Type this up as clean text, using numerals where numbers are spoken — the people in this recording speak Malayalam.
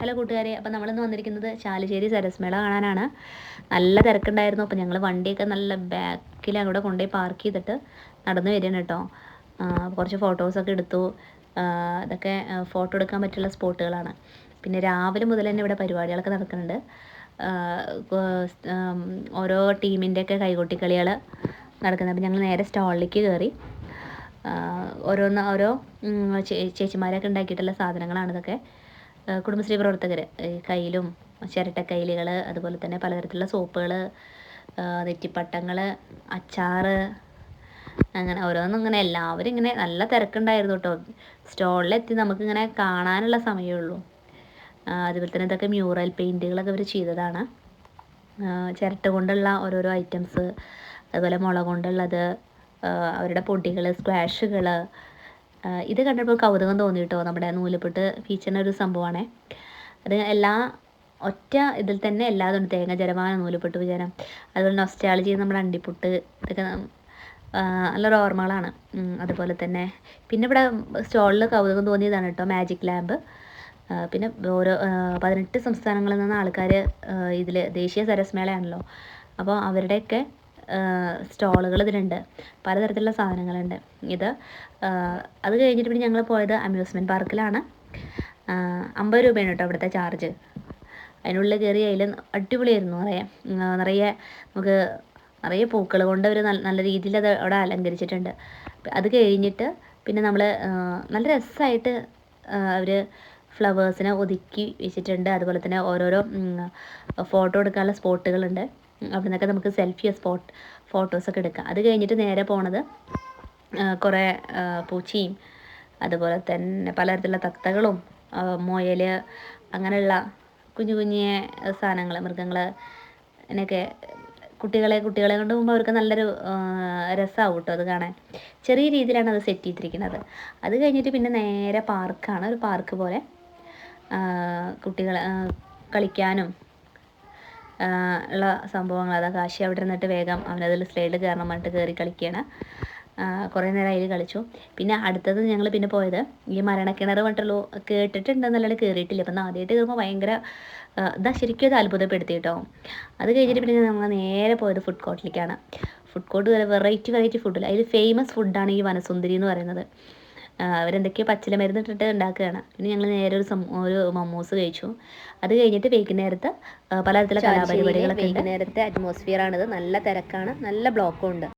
ഹലോ കൂട്ടുകാരെ, അപ്പോൾ നമ്മളിന്ന് വന്നിരിക്കുന്നത് ചാലിശ്ശേരി സരസ്മേള കാണാനാണ്. നല്ല തിരക്കുണ്ടായിരുന്നു. അപ്പോൾ ഞങ്ങൾ വണ്ടിയൊക്കെ നല്ല ബാക്കിൽ അങ്ങോട്ട് കൊണ്ടുപോയി പാർക്ക് ചെയ്തിട്ട് നടന്നു വരികയാണ് കേട്ടോ. കുറച്ച് ഫോട്ടോസൊക്കെ എടുത്തു. ഇതൊക്കെ ഫോട്ടോ എടുക്കാൻ പറ്റുള്ള സ്പോട്ടുകളാണ്. പിന്നെ രാവിലെ മുതൽ തന്നെ ഇവിടെ പരിപാടികളൊക്കെ നടക്കുന്നുണ്ട്. ഓരോ ടീമിൻ്റെയൊക്കെ കൈകൊട്ടിക്കളികൾ നടക്കുന്നത്. അപ്പോൾ ഞങ്ങൾ നേരെ സ്റ്റാളിലേക്ക് കയറി. ഓരോ ചേച്ചിമാരൊക്കെ ഉണ്ടാക്കിയിട്ടുള്ള സാധനങ്ങളാണ് ഇതൊക്കെ. കുടുംബശ്രീ പ്രവർത്തകർ കയ്യിലും ചിരട്ടക്കൈലുകൾ, അതുപോലെ തന്നെ പലതരത്തിലുള്ള സോപ്പുകൾ, നെറ്റിപ്പട്ടങ്ങൾ, അച്ചാറ്, അങ്ങനെ ഓരോന്നും ഇങ്ങനെ എല്ലാവരും ഇങ്ങനെ നല്ല തിരക്കുണ്ടായിരുന്നു കേട്ടോ. സ്റ്റോളിലെത്തി നമുക്കിങ്ങനെ കാണാനുള്ള സമയമേ ഉള്ളൂ. അതുപോലെ തന്നെ ഇതൊക്കെ മ്യൂറൽ പെയിൻറ്റുകളൊക്കെ അവർ ചെയ്തതാണ്. ചിരട്ട കൊണ്ടുള്ള ഓരോരോ ഐറ്റംസ്, അതുപോലെ മുള കൊണ്ടുള്ളത്, അവരുടെ പൊടികൾ, സ്ക്വാഷുകൾ. ഇത് കണ്ടപ്പോൾ കൗതുകം തോന്നി കേട്ടോ. നമ്മുടെ നൂലുപുട്ട് ഫീച്ചറിൻ്റെ ഒരു സംഭവമാണേ. അത് ഒറ്റ ഇതിൽ തന്നെ എല്ലാതും ഉണ്ട്. തേങ്ങ ജരമാന, നൂലുപുട്ട് വിചാരം, അതുപോലെ നൊസ്റ്റാളജി, നമ്മുടെ അണ്ടിപ്പുട്ട്, ഇതൊക്കെ നല്ലൊരു ഓർമ്മകളാണ്. അതുപോലെ തന്നെ പിന്നെ ഇവിടെ സ്റ്റോളിൽ കൗതുകം തോന്നിയതാണ് കേട്ടോ മാജിക് ലാമ്പ്. പിന്നെ ഓരോ 18 സംസ്ഥാനങ്ങളിൽ നിന്ന് ആൾക്കാർ ഇതിൽ ദേശീയ സരസ്മേളയാണല്ലോ, അപ്പോൾ അവരുടെയൊക്കെ സ്റ്റോളുകൾ ഇതിലുണ്ട്. പലതരത്തിലുള്ള സാധനങ്ങളുണ്ട്. അത് കഴിഞ്ഞിട്ട് പിന്നെ ഞങ്ങൾ പോയത് അമ്യൂസ്മെൻറ്റ് പാർക്കിലാണ്. 50 രൂപയാണ് കേട്ടോ അവിടുത്തെ ചാർജ്. അതിനുള്ളിൽ കയറി അതിൽ അടിപൊളിയായിരുന്നു. നിറയെ നമുക്ക് നിറയെ പൂക്കൾ കൊണ്ട് അവർ നല്ല രീതിയിൽ അത് അവിടെ അലങ്കരിച്ചിട്ടുണ്ട്. അത് കഴിഞ്ഞിട്ട് പിന്നെ നമ്മൾ നല്ല രസമായിട്ട് അവർ ഫ്ലവേഴ്സിനെ ഒതുക്കി വെച്ചിട്ടുണ്ട്. അതുപോലെ തന്നെ ഓരോരോ ഫോട്ടോ എടുക്കാനുള്ള സ്പോട്ടുകളുണ്ട്. അവിടെ നിന്നൊക്കെ നമുക്ക് ഫോട്ടോസൊക്കെ എടുക്കാം. അത് കഴിഞ്ഞിട്ട് നേരെ പോണത് കുറേ പൂച്ചയും, അതുപോലെ തന്നെ പലതരത്തിലുള്ള തത്തകളും, മുയൽ, അങ്ങനെയുള്ള കുഞ്ഞു സാധനങ്ങൾ, മൃഗങ്ങൾ, അതിനൊക്കെ കുട്ടികളെ കൊണ്ട് പോകുമ്പോൾ അവർക്ക് നല്ലൊരു രസമാവും കേട്ടോ അത് കാണാൻ. ചെറിയ രീതിയിലാണ് അത് സെറ്റ് ചെയ്തിരിക്കുന്നത്. അത് കഴിഞ്ഞിട്ട് പിന്നെ നേരെ പാർക്കാണ്. ഒരു പാർക്ക് പോലെ കുട്ടികൾ കളിക്കാനും ഉള്ള സംഭവങ്ങൾ. അതൊക്കെ കാശി അവിടെ ഇരുന്നിട്ട് വേഗം അവനതിൽ സ്ലൈഡിൽ കയറണം പറഞ്ഞിട്ട് കയറി കളിക്കുകയാണ്. കുറേ നേരം അതിൽ കളിച്ചു. പിന്നെ അടുത്തത് ഞങ്ങൾ പിന്നെ പോയത് ഈ മരണക്കിണർ പറഞ്ഞിട്ടുള്ളൂ. കേട്ടിട്ടുണ്ടെന്നല്ലാണ്ട് കയറിയിട്ടില്ല. അപ്പം ആദ്യമായിട്ട് കയറുമ്പോൾ ഭയങ്കര ശരിക്കും അത് അത്ഭുതപ്പെടുത്തി കേട്ടോ. അത് കഴിഞ്ഞിട്ട് പിന്നെ നമ്മൾ നേരെ പോയത് ഫുഡ് കോർട്ടിലേക്കാണ്. ഫുഡ് കോർട്ട് വെറൈറ്റി ഫുഡിൽ അതിൽ ഫേമസ് ഫുഡാണ് ഈ വനസുന്ദരി എന്ന് പറയുന്നത്. അവരെന്തൊക്കെയോ പച്ചില മരുന്ന് ഇട്ടിട്ട് ഉണ്ടാക്കുകയാണ്. പിന്നെ ഞങ്ങൾ നേരെ ഒരു മമ്മൂസ് കഴിച്ചു. അത് കഴിഞ്ഞിട്ട് വൈകുന്നേരത്ത് പലതരത്തിലുള്ള കലാപരിപാടികളൊക്കെ ഉണ്ട്. വൈകുന്നേരത്തെ അറ്റ്മോസ്ഫിയറാണിത്. നല്ല തിരക്കാണ്, നല്ല ബ്ലോക്കും ഉണ്ട്.